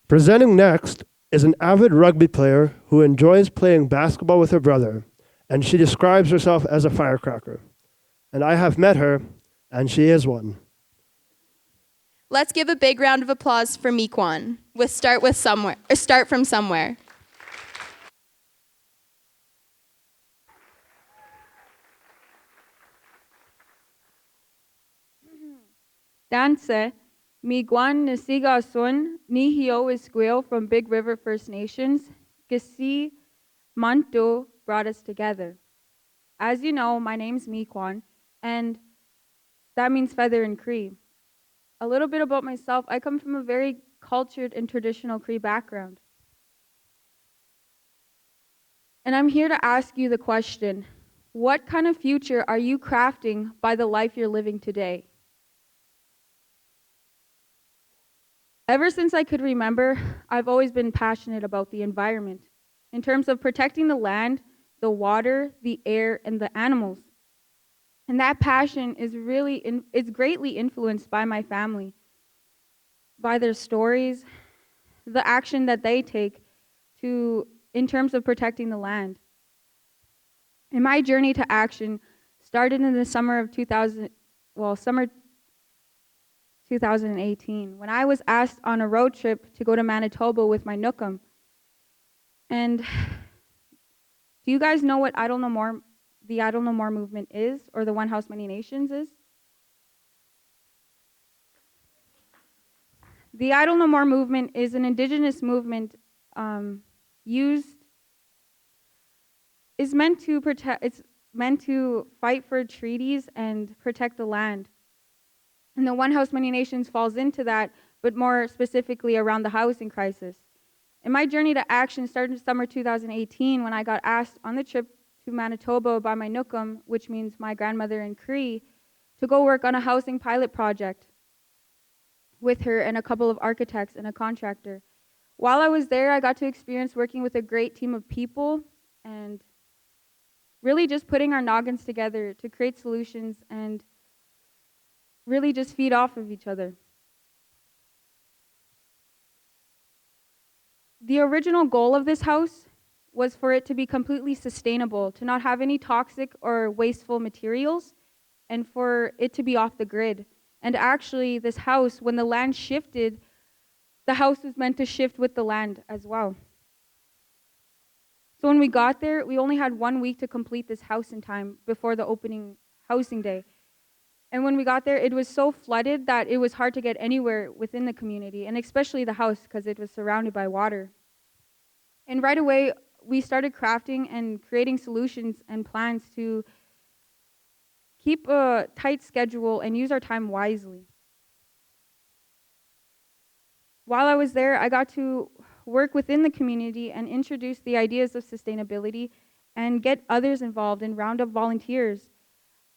Presenting next is an avid rugby player who enjoys playing basketball with her brother, and she describes herself as a firecracker. And I have met her, and she is one. Let's give a big round of applause for Mekwan with Start from Somewhere. Danse, Mekwan Nasiga Sun, Nihio Isquil from Big River First Nations, Gisi Manto brought us together. As you know, my name's Mekwan, and that means feather in Cree. A little bit about myself, I come from a very cultured and traditional Cree background. And I'm here to ask you the question, what kind of future are you crafting by the life you're living today? Ever since I could remember, I've always been passionate about the environment in terms of protecting the land, the water, the air, and the animals. And that passion is greatly influenced by my family, by their stories, the action that they take in terms of protecting the land. And my journey to action started in the summer 2018, when I was asked on a road trip to go to Manitoba with my Nookum. And do you guys know what the I Don't Know More movement is, or the One House Many Nations is? The I Don't Know More movement is an indigenous movement it's meant to fight for treaties and protect the land. And the One House Many Nations falls into that, but more specifically around the housing crisis. And my journey to action started in summer 2018 when I got asked on the trip to Manitoba by my Nookum, which means my grandmother in Cree, to go work on a housing pilot project with her and a couple of architects and a contractor. While I was there, I got to experience working with a great team of people and really just putting our noggins together to create solutions and really just feed off of each other. The original goal of this house was for it to be completely sustainable, to not have any toxic or wasteful materials, and for it to be off the grid. And actually, this house, when the land shifted, the house was meant to shift with the land as well. So when we got there, we only had 1 week to complete this house in time before the opening housing day. And when we got there, it was so flooded that it was hard to get anywhere within the community, and especially the house because it was surrounded by water. And right away, we started crafting and creating solutions and plans to keep a tight schedule and use our time wisely. While I was there, I got to work within the community and introduce the ideas of sustainability and get others involved and round up volunteers.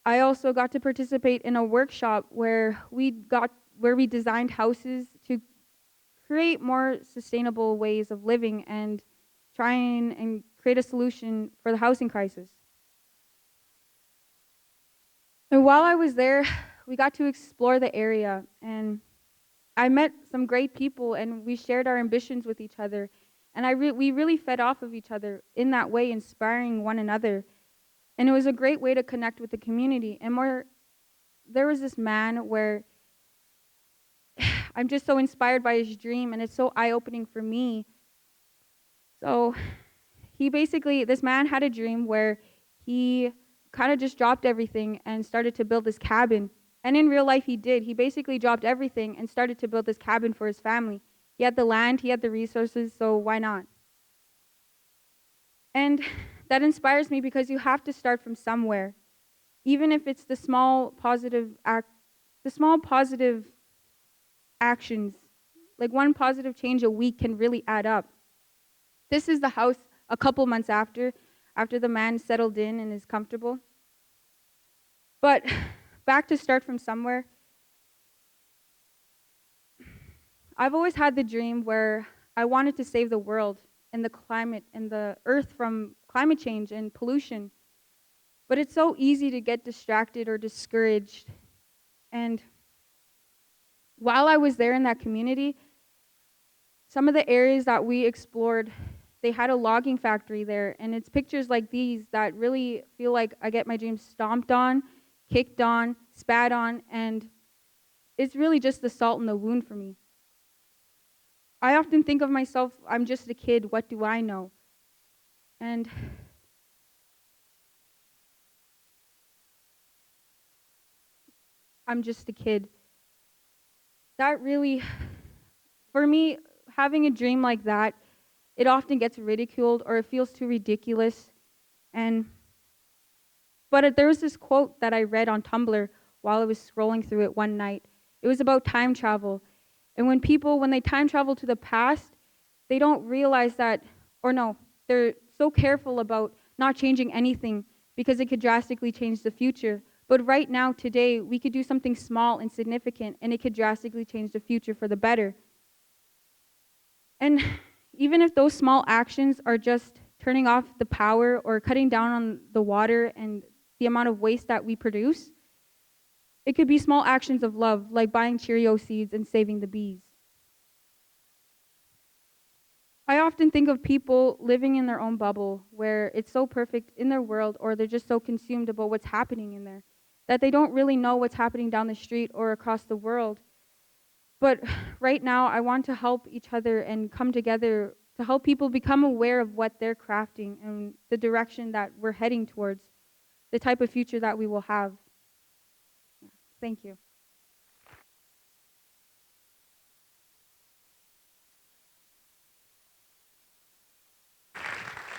I also got to participate in a workshop where we designed houses to create more sustainable ways of living and trying and create a solution for the housing crisis. And while I was there, we got to explore the area, and I met some great people, and we shared our ambitions with each other. And we really fed off of each other in that way, inspiring one another. And it was a great way to connect with the community. And there was this man where I'm just so inspired by his dream, and it's so eye-opening for me. So this man had a dream where he kind of just dropped everything and started to build this cabin. And in real life, he did. He basically dropped everything and started to build this cabin for his family. He had the land, he had the resources, so why not? And that inspires me because you have to start from somewhere. Even if it's the small positive actions, like one positive change a week can really add up. This is the house a couple months after the man settled in and is comfortable. But back to start from somewhere. I've always had the dream where I wanted to save the world and the climate and the earth from climate change and pollution. But it's so easy to get distracted or discouraged. And while I was there in that community, some of the areas that we explored, they had a logging factory there, and it's pictures like these that really feel like I get my dreams stomped on, kicked on, spat on, and it's really just the salt in the wound for me. I often think of myself, I'm just a kid, what do I know? And I'm just a kid. That really, for me, having a dream like that, it often gets ridiculed or it feels too ridiculous. And there was this quote that I read on Tumblr while I was scrolling through it one night. It was about time travel. And when they time travel to the past, they don't realize that, or no, they're so careful about not changing anything because it could drastically change the future. But right now, today, we could do something small and significant, and it could drastically change the future for the better. And even if those small actions are just turning off the power or cutting down on the water and the amount of waste that we produce, it could be small actions of love, like buying Cheerio seeds and saving the bees. I often think of people living in their own bubble where it's so perfect in their world, or they're just so consumed about what's happening in there that they don't really know what's happening down the street or across the world. But right now, I want to help each other and come together to help people become aware of what they're crafting and the direction that we're heading towards, the type of future that we will have. Thank you.